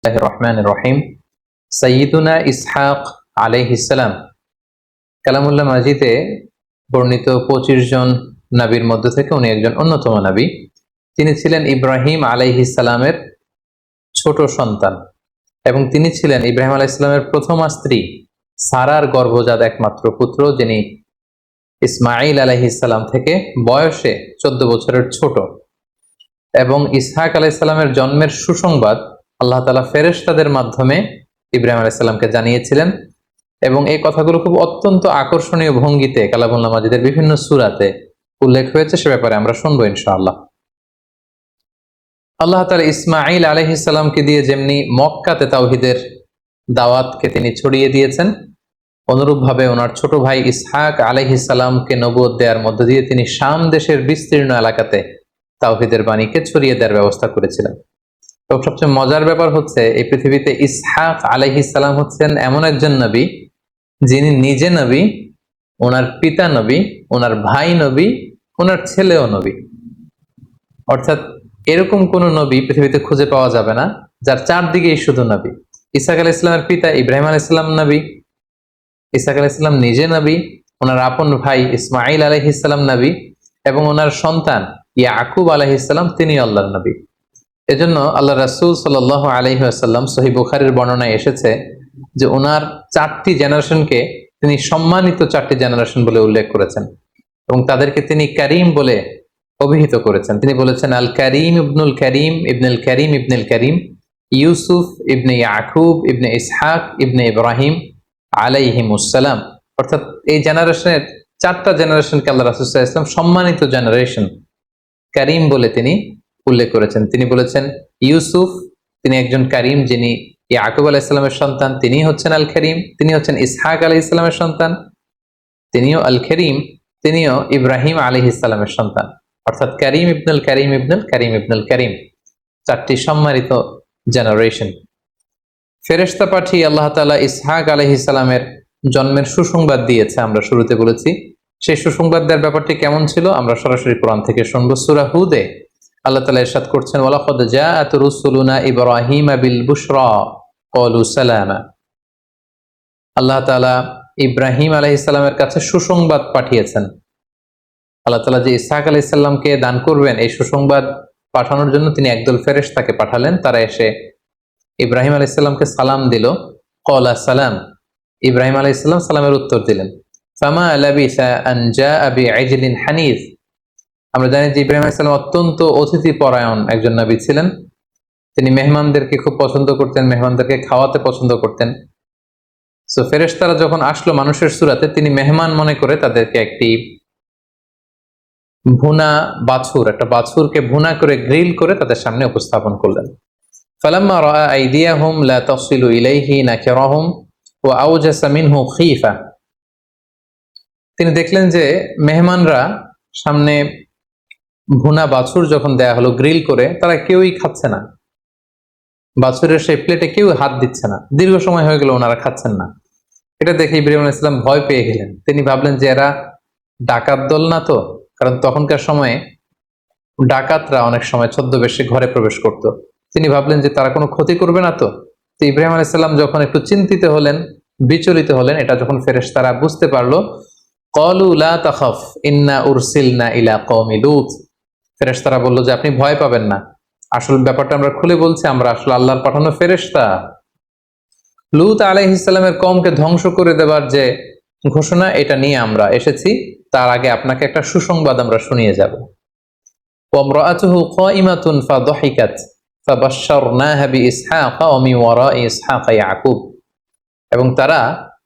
রহমানির রহিম। সাইয়্যিদুনা ইসহাক আলাইহিস সালাম কালামুল্লাহ মাজিদে বর্ণিত 25 জন নবীর মধ্য থেকে উনি একজন অন্যতম নবী। তিনি ছিলেন ইব্রাহিম আলাইহিস সালামের ছোট সন্তান এবং তিনি ছিলেন ইব্রাহিম আলাইহিস সালামের প্রথমা স্ত্রী সারার গর্ভজাত একমাত্র পুত্র, যিনি ইসমাঈল আলাইহিস সালাম থেকে বয়সে 14 বছরের ছোট। এবং ইসহাক আলাইহিস সালামের জন্মের সুসংবাদ আল্লাহ তাআলা ফেরেশতাদের মাধ্যমে ইব্রাহিম আলাইহিস সালামকে জানিয়েছিলেন এবং এই কথাগুলো খুব অত্যন্ত আকর্ষণীয় ভঙ্গিতে কালামুল্লাহ মাজিদের বিভিন্ন সূরাতে উল্লেখ হয়েছে। সে ব্যাপারে আমরা শুনবো ইনশাআল্লাহ। আল্লাহ তাআলা ইসমাঈল আলাইহিস সালামকে দিয়ে যেমনি মক্কাতে তাওহীদের দাওয়াতকে তিনি ছড়িয়ে দিয়েছেন, অনুরূপভাবে ওনার ছোট ভাই ইসহাক আলাইহিস সালামকে নবুয়ত দেওয়ার মধ্য দিয়ে তিনি শাম দেশের বিস্তীর্ণ এলাকাতে তাওহীদের বাণীকে ছড়িয়ে দেওয়ার ব্যবস্থা করেছিলেন। এবং সবচেয়ে মজার ব্যাপার হচ্ছে, এই পৃথিবীতে ইসহাক আলাইহিস সালাম হচ্ছেন এমন একজন নবী যিনি নিজে নবী, ওনার পিতা নবী, ওনার ভাই নবী, ওনার ছেলেও নবী। অর্থাৎ এরকম কোন নবী পৃথিবীতে খুঁজে পাওয়া যাবে না যার চারদিকেই শুধু নবী। ইসহাক আলাইহিস সালামের পিতা ইব্রাহিম আলাইহিস সালাম নবী, ইসহাক আলাইহিস সালাম নিজে নবী, ওনার আপন ভাই ইসমাঈল আলাইহিস সালাম নবী এবং ওনার সন্তান ইয়াকুব আলাইহিস সালাম তিনি আল্লাহর নবী। এজন্য আল্লাহ রাসূল সাল্লাল্লাহু আলাইহি ওয়াসাল্লাম সহিহ বুখারীর বর্ণনায় এসেছে যে ওনার 4টি জেনারেশনকে তিনি সম্মানিত 4টি জেনারেশন বলে উল্লেখ করেছেন এবং তাদেরকে তিনি করিম বলে অভিহিত করেছেন। তিনি বলেছেন, আল করিম ইবনুল করিম ইবনুল করিম ইবনুল করিম, ইউসুফ ইবনে ইয়াকুব ইবনে ইসহাক ইবনে ইব্রাহিম আলাইহিমুস সালাম। অর্থাৎ এই জেনারেশনের 4টা জেনারেশনকে আল্লাহ রাসূল সাল্লাল্লাহু আলাইহি ওয়াসাল্লাম সম্মানিত জেনারেশন করিম বলে তিনি উল্লেখ করেছেন। তিনি বলেছেন ইউসুফ তিনি একজন করিম, যিনি ইয়াকুব আলাইহিস সালামের সন্তান, তিনি হচ্ছেন আল করিম। তিনি হচ্ছেন ইসহাক আলাইহিস সালামের সন্তান, তিনিও আল করিম। তিনিও ইব্রাহিম আলাইহিস সালামের সন্তান। অর্থাৎ করিম ইবনুল করিম ইবনুল করিম ইবনুল করিম, 4টি সম্মানিত জেনারেশন। ফেরেশতা পাঠিয়ে আল্লাহ তাআলা ইসহাক আলাইহিস সালামের জন্মের সুসংবাদ দিয়েছে, আমরা শুরুতে বলেছি। সেই সুসংবাদ দেওয়ার ব্যাপারটি কেমন ছিল আমরা সরাসরি কোরআন থেকে শুনবো। সূরা হুদে আল্লাহ তাআলা ইরশাদ করছেন, ওয়ালাকাদ জাআত রুসুলুনা ইব্রাহিমা বিল বুশরা ক্বালু সালামা। আল্লাহ তাআলা ইব্রাহিম আলাইহিস সালামের কাছে সুসংবাদ পাঠিয়েছেন। আল্লাহ তাআলা যে ইসহাক আলাইহিস সালামকে দান করবেন এই সুসংবাদ পাঠানোর জন্য তিনি একদল ফেরেশতাকে পাঠালেন। তারা এসে ইব্রাহিম আলাইহিস সালামকে সালাম দিল। ক্বালা সালাম, ইব্রাহিম আলাইহিস সালাম সালামের উত্তর দিলেন। ফামা লাবিসা আন জাআ বিআজলিন হানিফ। আমরা জানি যে ইব্রাহিম আলাইহিস সালাম অত্যন্ত অতিথি পরায়ণ একজন নবী ছিলেন। তিনি মেহমানদেরকে খুব পছন্দ করতেন, মেহমানদেরকে খাওয়াতে পছন্দ করতেন। সো ফেরেশতারা যখন আসলো মানুষের সূরাতে, তিনি মেহমান মনে করে তাদেরকে একটি ভুনা বাছুর, একটা বাছুরকে ভুনা করে গ্রিল করে তাদের সামনে উপস্থাপন করলেন। ফালাম্মা রাআ আইদিয়াহুম লা তাসিলু ইলাইহি নাকিরাহুম ওয়া আওজাসা মিনহু খীফা। তিনি দেখলেন যে মেহমানরা সামনে ভুনা বাছুর যখন দেয়া হলো গ্রিল করে, তারা কেউই খাচ্ছে না। বাছুরের সেই প্লেটে কেউ হাত দিচ্ছে না, দীর্ঘ সময় হয়ে গেল ওনারা খাচ্ছেন না। এটা দেখে ইব্রাহিম আলাইহিস সালাম ভয় পেয়ে গেলেন। তিনি ভাবলেন যে এরা ডাকাত দল না তো, কারণ তখনকার সময়ে ডাকাতরা অনেক সময় ছদ্মবেশে ঘরে প্রবেশ করত। তিনি ভাবলেন যে তারা কোনো ক্ষতি করবে না তো। তো ইব্রাহিম আলাইহিস সালাম যখন একটু চিন্তিত হলেন, বিচলিত হলেন, এটা যখন ফেরেশতারা বুঝতে পারলো, ক্বালু লা তাখাফ ইন্না উরসিলনা ইলা কওমি লূত। ফেরেশতারা বলল যে আপনি ভয় পাবেন না, আসল ব্যাপারটা আমরা খুলে বলছি, আমরা আসলে আল্লাহর পাঠানো ফেরেশতা। লূত আলাইহিস সালামের কওমকে ধ্বংস করে দেবার যে ঘোষণা, এটা নিয়ে আমরা এসেছি। তার আগে আপনাকে একটা সুসংবাদ আমরা শুনিয়ে যাব। ওয়ামরাআতুহু কাইমাতুন ফাদহিকাত ফাবাশশারনাহা বিইসহাকা ওয়া মিন ওয়ারাই ইসহাকা ইয়াকুব। এবং তারা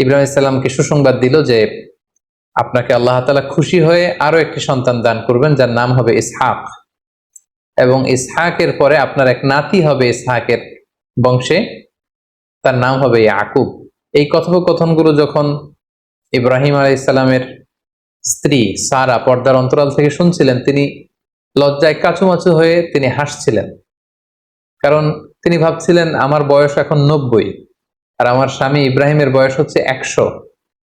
ইব্রাহিম আলাইহিস সালামকে সুসংবাদ দিল যে আপনাকে আল্লাহ তাআলা খুশি হয়ে আরো একটি সন্তান দান করবেন, যার নাম হবে ইসহাক, এবং ইসহাকের পরে আপনার এক নাতি হবে ইসহাকের বংশে, তার নাম হবে ইয়াকুব। এই কথোপকথনগুলো যখন ইব্রাহিম আলাইহিস সালামের স্ত্রী সারা পর্দার অন্তরাল থেকে শুনছিলেন, তিনি লজ্জায় কাচুমাচু হয়ে তিনি হাসছিলেন। কারণ তিনি ভাবছিলেন আমার বয়স এখন 90 আর আমার স্বামী ইব্রাহিমের বয়স হচ্ছে 100।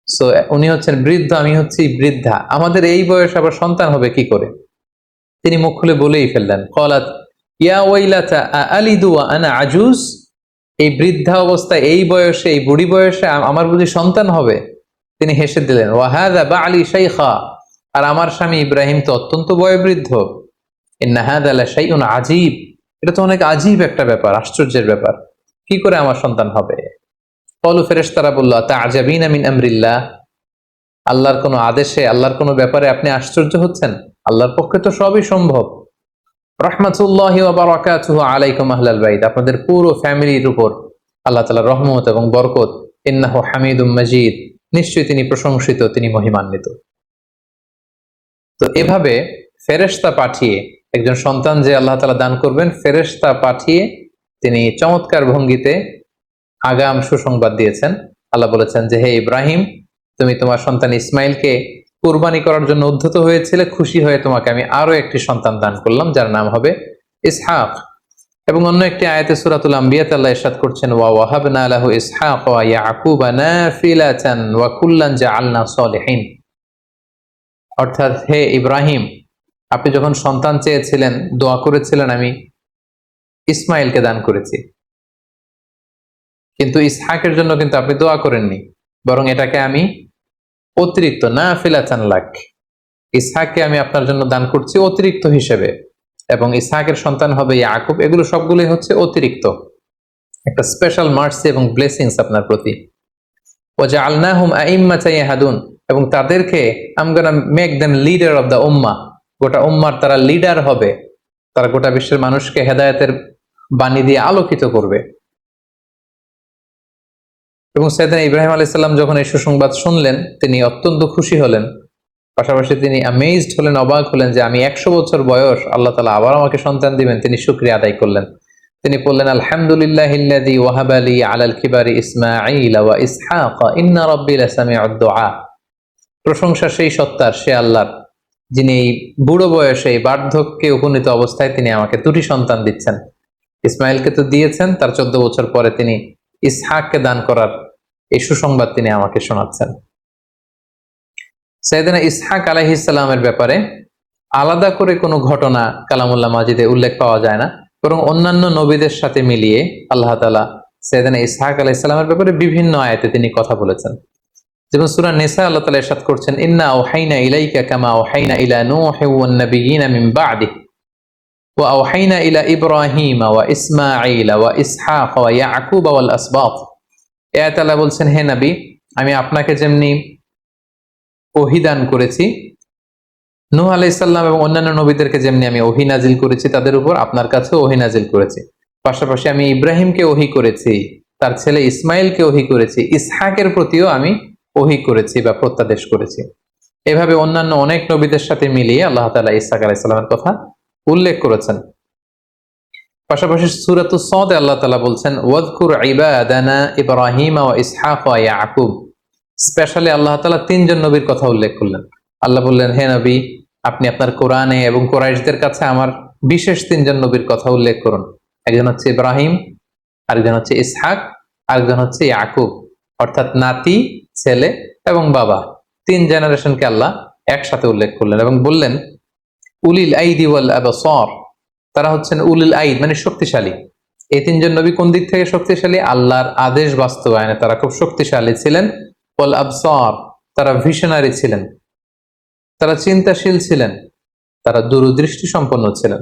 সো উনি হচ্ছেন বৃদ্ধ, আমি হচ্ছি বৃদ্ধা, আমাদের এই বয়স আবার সন্তান হবে কি করে। তিনি মুখ খুলে বলেই ফেললেন, ক্বালাত ইয়া ওয়াইলাতা আলিদু ওয়া আনা আজুজ। এই বৃদ্ধা অবস্থায়, এই বয়সে, এই বুড়ি বয়সে আমার বুঝি সন্তান হবে? তিনি হেসে দিলেন, ওয়াহাদা বালি শাইখা, আর আমার স্বামী ইব্রাহিম তো অত্যন্ত বয়োবৃদ্ধ। ইন্না হাদা লাশাইউন আজীব, এটা তো অনেক আজীব একটা ব্যাপার, আশ্চর্যের ব্যাপার, কি করে আমার সন্তান হবে? ক্বালু, ফেরেশতারা বলল, আতা'জাবিনা মিন আমরিল্লাহ, আল্লাহর কোনো আদেশে, আল্লাহর কোনো ব্যাপারে আপনি আশ্চর্য হচ্ছেন? আল্লাহর পক্ষে তো সবই সম্ভব। রাহমাতুল্লাহি ওয়া বারাকাতুহু আলাইকুম আহলাল বাইত, আপনাদের পুরো ফ্যামিলির উপর আল্লাহ তাআলার রহমত এবং বরকত। ইন্নাহু হামিদুম মাজিদ, নিশ্চয়ই তিনি প্রশংসিত, তিনি মহিমান্বিত। তো এভাবে ফেরেশতা পাঠিয়ে একজন সন্তান যে আল্লাহ তাআলা দান করবেন, ফেরেশতা পাঠিয়ে তিনি চমৎকার ভঙ্গিতে আগাম সুসংবাদ দিয়েছেন। আল্লাহ বলেছেন যে, হে ইব্রাহিম, তুমি তোমার সন্তান ইসমাইলকে কুরবানি করার জন্য উদ্ধত হয়েছিলে, খুশি হয়ে তোমাকে আমি আরো একটি সন্তান দান করলাম, যার নাম হবে ইসহাক। এবং অন্য একটি আয়াতে সূরাতুল আম্বিয়াতে আল্লাহ ইরশাদ করছেন, ওয়া ওয়াহাবনা লাহু ইসহাক ওয়া ইয়াকুবা নাফিলাতান ওয়া কুল্লান জাআলনা সলিহিন। অর্থাৎ, হে ইব্রাহিম, আপনি যখন সন্তান চেয়েছিলেন, দোয়া করেছিলেন, আমি ইসমাইলকে দান করেছি, কিন্তু ইসহাকের জন্য কিন্তু আপনি দোয়া করেননি, বরং এটাকে আমি অতিরিক্ত নাফিলাতান লাক, ইসহাককে আমি আপনার জন্য দান করছি অতিরিক্ত হিসেবে, এবং ইসহাকের সন্তান হবে ইয়াকুব। এগুলো সবগুলোই হচ্ছে অতিরিক্ত, একটা স্পেশাল মার্সি এবং ব্লেসিংস আপনার প্রতি। ওয়াজআলনাহুম আইম্মাতান ইয়াহদুন, এবং তাদেরকে I am gonna make them leader of the উম্মাহ, গোটা উম্মার তারা লিডার হবে, তারা গোটা বিশ্বের মানুষকে হেদায়েতের বাণী দিয়ে আলোকিত করবে। এবং সাইয়েদনা ইব্রাহিম আলাইহিস সালাম যখন এই সুসংবাদ শুনলেন, তিনি অত্যন্ত খুশি হলেন, পাশাপাশি তিনি অ্যামেজড হলেন, অবাক হলেন যে আমি 100 বছর বয়স, আল্লাহ তাআলা আবার আমাকে সন্তান দিবেন। তিনি শুকরিয়া আদায় করলেন। তিনি বললেন, আলহামদুলিল্লাহিল্লাযী ওয়াহাবা লি আলাল কিবারি ইসমাঈল ওয়া ইসহাক ইন্না রাব্বী লাসামিউদ দুআ। প্রশংসা সেই সত্তার, সে আল্লাহর, যিনি এই বুড়ো বয়সে, এই বার্ধক্যে উপনীত অবস্থায় তিনি আমাকে দুটি সন্তান দিচ্ছেন। ইসমাইলকে তো দিয়েছেন, তার 14 বছর পরে তিনি ইসহাককে দান করার এই সুসংবাদ তিনি আমাকে শোনাচ্ছেন। সাইয়েদনা ইসহাক আলাইহিস সালামের ব্যাপারে আলাদা করে কোনো ঘটনা কালামুল্লাহ মাজিদে উল্লেখ পাওয়া যায় না, বরং অন্যান্য নবীদের সাথে মিলিয়ে আল্লাহ তাআলা সাইয়েদনা ইসহাক আলাইহিস সালামের ব্যাপারে বিভিন্ন আয়াতে তিনি কথা বলেছেন। যেমন সূরা নিসা আল্লাহ তাআলা ইরশাদ করছেন, ইন্না আওহাইনা ইলাইকা কামা আওহাইনা ইলা নূহ ওয়ান নাবিয়িনা মিন বা'দিহি ওয়া আওহাইনা ইলা ইব্রাহিম ওয়া ইসমাঈল ওয়া ইসহাক ওয়া ইয়াকুব ওয়াল আসবাত। এই আয়াতে আল্লাহ বলছেন, হে নবী, আমি আপনাকে যেমনি ওহী দান করেছি, নূহ আলাইহিস সালাম এবং অন্যান্য নবীদেরকে যেমনি আমি ওহী নাজিল করেছি তাদের উপর, আপনার কাছে ওহী নাজিল করেছি। পাশাপাশি আমি ইব্রাহিমকে ওহী করেছি, তার ছেলে ইসমাইলকে ওহী করেছি, ইসহাকের প্রতিও আমি ওহী করেছি বা প্রত্যাদেশ করেছি। এভাবে অন্যান্য অনেক নবীদের সাথে মিলিয়ে আল্লাহ তাআলা ইসহাক আলাইহিস সালামের কথা উল্লেখ করেছেন। পাশাপাশি সূরাতুস সাদ আল্লাহ তাআলা বলছেন, ওয়াযকুর ইবাদানা ইব্রাহিম ওয়া ইসহাক ওয়া ইয়াকুব। স্পেশালি আল্লাহ তাআলা 3 জন নবীর কথা উল্লেখ করলেন। আল্লাহ বললেন, হে নবী, আপনি আপনার কোরআনে এবং কুরাইশদের কাছে আমার বিশেষ 3 জন নবীর কথা উল্লেখ করুন। একজন হচ্ছে ইব্রাহিম, আরেকজন হচ্ছে ইসহাক, আরেকজন হচ্ছে ইয়াকুব, অর্থাৎ নাতি, ছেলে এবং বাবা, 3 জেনারেশনকে আল্লাহ একসাথে উল্লেখ করলেন এবং বললেন, উলিল আইদি ওয়াল আবসার, তারা হচ্ছেন উলিল আইদ মানে শক্তিশালী। এই 3 জন নবী কোন দিক থেকে শক্তিশালী? আল্লাহর আদেশ বাস্তবায়নে তারা খুব শক্তিশালী ছিলেন। ওয়াল আবসার, তারা ভিশনারি ছিলেন, তারা চিন্তাশীল ছিলেন, তারা দূরদৃষ্টি সম্পন্ন ছিলেন।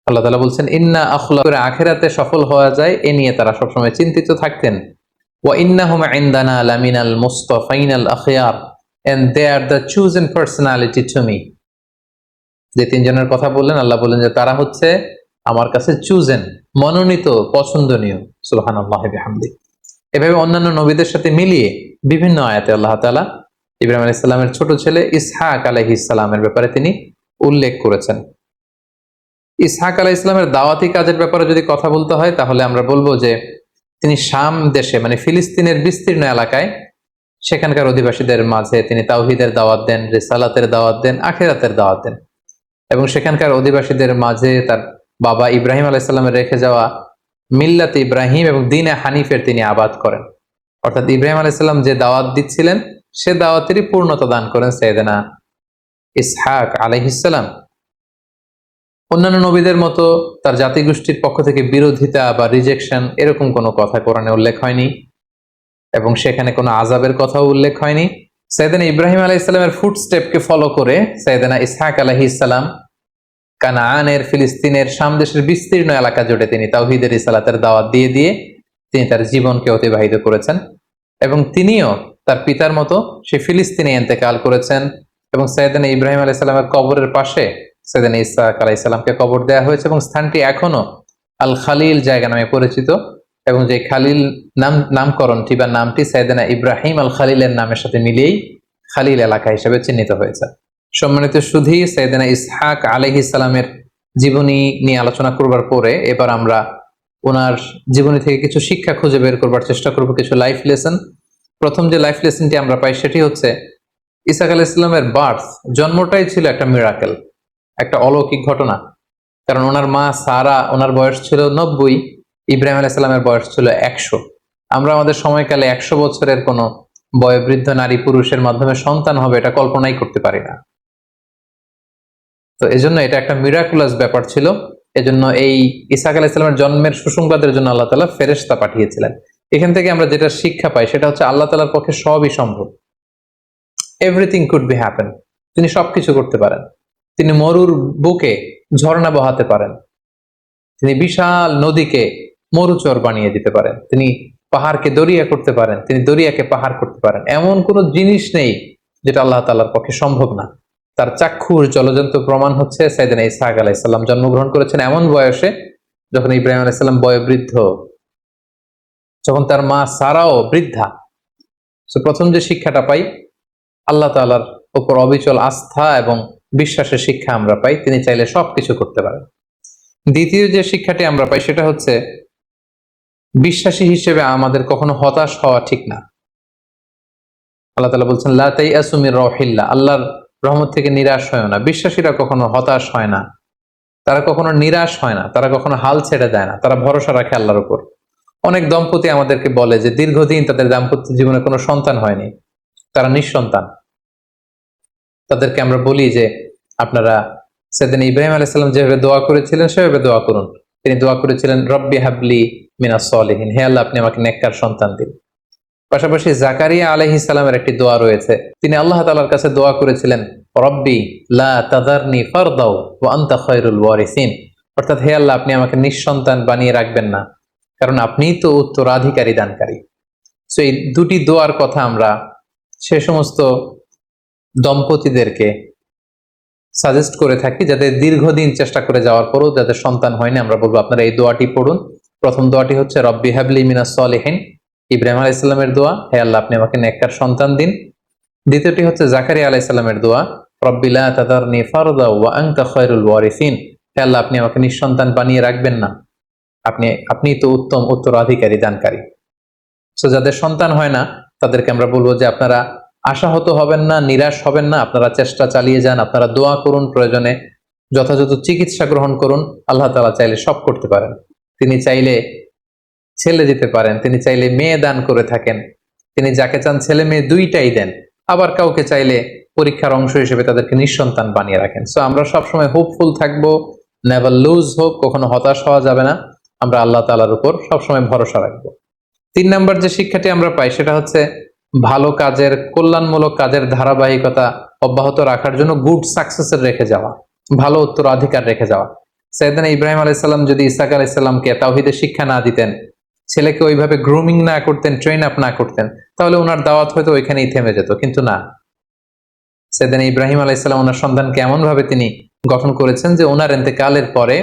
আল্লাহ তাআলা বলছেন, ইন্না আখলাকুর, আখিরাতে সফল হওয়া যায় এ নিয়ে তারা সবসময় চিন্তিত থাকতেন। ওয়া ইন্নাহুম ইনদানা লামিনাল মুস্তাফাইনাল আখিয়ার, and they are the chosen personality to me. যে 3 জনের কথা বললেন, আল্লাহ বললেন যে তারা হচ্ছে আমার কাছে চুজেন, মনোনীত, পছন্দনীয়। সুবহানাল্লাহি বিহামদি। এভাবে অন্যান্য নবীদের সাথে মিলিয়ে বিভিন্ন আয়াতে আল্লাহ তাআলা ইব্রাহিম আলাইহিস সালামের ছোট ছেলে ইসহাক আলাইহিস সালামের ব্যাপারে তিনি উল্লেখ করেছেন। ইসহাক আলাইহিস সালামের দাওয়াতি কাজের ব্যাপারে যদি কথা বলতে হয়, তাহলে আমরা বলবো যে তিনি শাম দেশে মানে ফিলিস্তিনের বিস্তীর্ণ এলাকায় সেখানকার অধিবাসীদের মাঝে তিনি তাওহীদের দাওয়াত দেন, রিসালাতের দাওয়াত দেন, আখিরাতের দাওয়াত দেন, এবং সেখানকার অধিবাসীদের মাঝে তার বাবা ইব্রাহিম আলাইহিস সালামের রেখে যাওয়া মিল্লাত ইব্রাহিম এবং দ্বীনে হানিফের তিনি আবাদ করেন। অর্থাৎ ইব্রাহিম আলাইহিস সালাম যে দাওয়াত দিচ্ছিলেন সে দাওয়াতেরই পূর্ণতা দান করেন সাইয়েদনা ইসহাক আলাইহিস সালাম। অন্যান্য নবীদের মতো তার জাতিগোষ্ঠীর পক্ষ থেকে বিরোধিতা বা রিজেকশন এরকম কোনো কথা কোরআনে উল্লেখ হয়নি, এবং সেখানে কোনো আযাবের কথাও উল্লেখ হয়নি। সাইয়েদনা ইব্রাহিম আলাইহিস সালামের ফুটস্টেপকে ফলো করে সাইয়েদনা ইসহাক আলাইহিস সালাম কানানের, ফিলিস্তিনের, শাম দেশের বিস্তীর্ণ এলাকা জুড়ে তিনি তাওহীদের রিসালাতের দাওয়াত দিয়ে দিয়ে তিনি তার জীবনকে অতিবাহিত করেছেন, এবং তিনিও তার পিতার মতো সে ফিলিস্তিনে ইন্তেকাল করেছেন। এবং সাইয়েদনা ইব্রাহিম আলাইহিস সালামের কবরের পাশে সাইয়েদনা ইসহাক আলাইহিস সালামকে কবর দেওয়া হয়েছে, এবং স্থানটি এখনো আল খালিল জায়গা নামে পরিচিত, এবং যে খালিল নামকরণটি বা নামটি সাইয়েদনা ইব্রাহিম আল খালিলের নামের সাথে মিলিয়েই খালিল এলাকা হিসেবে চিহ্নিত হয়েছে। সম্মানিত সুধী, সাইয়েদনা ইসহাক আলাইহিস সালামের জীবনী নিয়ে আলোচনা করবার পরে এবার আমরা ওনার জীবনী থেকে কিছু শিক্ষা খুঁজে বের করবার চেষ্টা করব, কিছু লাইফ লেসন। প্রথম যে লাইফ লেসনটি আমরা পাই সেটি হচ্ছে ইসহাক আলাইহিস সালামের বার্থ, জন্মটাই ছিল একটা মিরাকেল, একটা অলৌকিক ঘটনা। কারণ ওনার মা সারা, ওনার বয়স ছিল 90, ইব্রাহিম আলাইহিস সালামের বয়স ছিল 100। আমরা আমাদের সময়কালে 100 বছরের কোনো বয়োবৃদ্ধ নারী পুরুষের মাধ্যমে সন্তান হবে এটা কল্পনাই করতে পারি না। তো এজন্য এটা একটা মিরাকুলাস ব্যাপার ছিল। এজন্য এই ইসহাক আলাইহিস সালামের জন্মের সুসংবাদের জন্য আল্লাহ তাআলা ফেরেশতা পাঠিয়েছিলেন। এখান থেকে আমরা যেটা শিক্ষা পাই সেটা হচ্ছে আল্লাহ তাআলার পক্ষে সবই সম্ভব। Everything could be happen. তিনি সবকিছু করতে পারেন। তিনি মরুর বুকে ঝর্ণা বহাতে পারেন, তিনি বিশাল নদীকে মরুচর বানিয়ে দিতে পারেন, তিনি পাহাড়কে দরিয়া করতে পারেন, তিনি দরিয়াকে পাহাড় করতে পারেন। এমন কোনো জিনিস নেই যেটা আল্লাহ তাআলার পক্ষে সম্ভব না। তার চাক্ষুর জলজন্ত প্রমাণ হচ্ছে সাইয়েদনা ইসহাক আলাইহিস সালাম জন্মগ্রহণ করেছেন এমন বয়সে যখন ইব্রাহিম আলাইহিস সালাম বয়োবৃদ্ধ, যখন তার মা সারাও বৃদ্ধা। তো প্রথম যে শিক্ষাটা পাই, আল্লাহ তাআলার উপর অবিচল আস্থা এবং বিশ্বাসের শিক্ষা আমরা পাই, তিনি চাইলে সবকিছু করতে পারেন। দ্বিতীয় যে শিক্ষাটি আমরা পাই সেটা হচ্ছে বিশ্বাসী হিসেবে আমাদের কখনো হতাশ হওয়া ঠিক না। আল্লাহ তাআলা বলছেন লা তাইয়াসু মির রাউহিল্লাহ, আল্লাহর রহমত থেকে নিরাশ হয় না। বিশ্বাসীরা কখনো হতাশ হয় না, তারা কখনো নিরাশ হয় না, তারা কখনো হাল ছেড়ে দেয় না, তারা ভরসা রাখে আল্লাহর উপর। অনেক দম্পতি আমাদেরকে বলে যে দীর্ঘদিন তাদের দাম্পত্য জীবনে কোনো সন্তান হয়নি, তারা নিঃসন্তান। তাদেরকে আমরা বলি যে আপনারা সাইয়েদনা ইব্রাহিম আলাইহিস সালাম যেভাবে দোয়া করেছিলেন সেভাবে দোয়া করুন। তিনি দোয়া করেছিলেন রব্বি হাবলি মিনাস সলিহিন, হে আল্লাহ আপনি আমাকে নেককার সন্তান দিন। পাশাপাশি জাকারিয়া আলাইহিস সালামের একটি দোয়া রয়েছে, তিনি আল্লাহ তাআলার কাছে দোয়া করেছিলেন রব্বি লা তাযারনি ফারদাও ওয়া আনতা খায়রুল ওয়ারিসিন, অর্থাৎ হে আল্লাহ আপনি আমাকে নিঃসন্তান বানিয়ে রাখবেন না, কারণ আপনিই তো উত্তরাধিকারী দানকারী। সো এই দুটি দোয়ার কথা আমরা সে সমস্ত দম্পতিদেরকে সাজেস্ট করে থাকি যাদের দীর্ঘদিন চেষ্টা করে যাওয়ার পরও যাদের সন্তান হয়নি, আমরা বলবো আপনারা এই দোয়াটি পড়ুন। প্রথম দোয়াটি হচ্ছে রব্বি হাবলি মিনাস সলিহিন, ইব্রাহিম আলাইহিস সালামের দোয়া, হে আল্লাহ আপনি আমাকে নেককার সন্তান দিন। দ্বিতীয়টি হচ্ছে জাকারিয়া আলাইহিস সালামের দোয়া, রব্বি লা তাযারনি ফারদা ওয়া আনতা খায়রুল ওয়ারিসিন, হে আল্লাহ আপনি আমাকে নিঃসন্তান বানিয়ে রাখবেন না, আপনি তো উত্তম উত্তরাধিকারী দানকারী। সো যাদের সন্তান হয় না তাদেরকে আমরা বলবো যে আপনারা আশাহত হবেন না, নিরাশ হবেন না, আপনারা চেষ্টা চালিয়ে যান, আপনারা দোয়া করুন, প্রয়োজনে যথাযথ চিকিৎসা গ্রহণ করুন। আল্লাহ তাআলা চাইলে সব করতে পারেন। তিনি চাইলে ছেলে দিতে পারেন, তিনি চাইলে মেয়ে দান করে থাকেন, তিনি যাকে চান ছেলে মেয়ে দুইটাই দেন। আবার কাউকে চাইলে পরীক্ষার অংশ হিসেবে তাদেরকে নিঃসন্তান বানিয়ে রাখেন। সো আমরা সবসময় হোপফুল থাকবো, নেভার লুজ হোপ, কখনো হতাশ হওয়া যাবে না। আমরা আল্লাহ তাআলার উপর সবসময় ভরসা রাখবো। 3 নম্বর যে শিক্ষাটি আমরা পাই সেটা হচ্ছে ভালো কাজের, কল্যাণমূলক কাজের ধারাবাহিকতা অব্যাহত রাখার জন্য গুড সাকসেসের রেখে যাওয়া, ভালো উত্তরাধিকার রেখে যাওয়া। সাইয়েদনা ইব্রাহিম আলাইহিস সালাম যদি ইসহাক আলাইহিস সালামকে তাওহীদের শিক্ষা না দিতেন, ছেলেকে ওইভাবে গ্রুমিং না করতেন, ট্রেন আপ না করতেন, তাহলে ওনার দাওয়াত হয়তো ওইখানেই থেমে যেত। কিন্তু না, সাইয়েদনা ইব্রাহিম আলাইহিস সালাম ওনার সন্তানকে এমন ভাবে তিনি গঠন করেছেন যে ওনার ইন্তেকালের পরে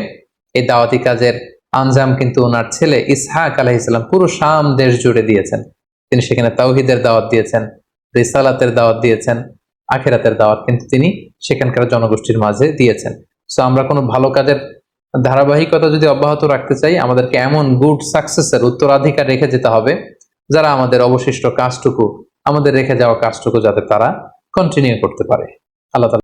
এই দাওয়াতি কাজের আঞ্জাম কিন্তু ওনার ছেলে ইসহাক আলাইহিস সালাম পুরো শাম দেশ জুড়ে দিয়েছেন। তিনি সেখানে তাওহীদের দাওয়াত দিয়েছেন, রিসালাতের দাওয়াত দিয়েছেন, আখিরাতের দাওয়াত কিন্তু তিনি সেখানকার জনগোষ্ঠীর মাঝে দিয়েছেন। সো আমরা কোনো ভালো কাজের ধারাবাহিকতা যদি অব্যাহত রাখতে চাই, আমাদেরকে এমন গুড সাকসেসের উত্তরাধিকার রেখে যেতে হবে যারা আমাদের অবশিষ্ট কাজটুকু, আমাদের রেখে যাওয়া কাজটুকু যাতে তারা কন্টিনিউ করতে পারে। আল্লাহ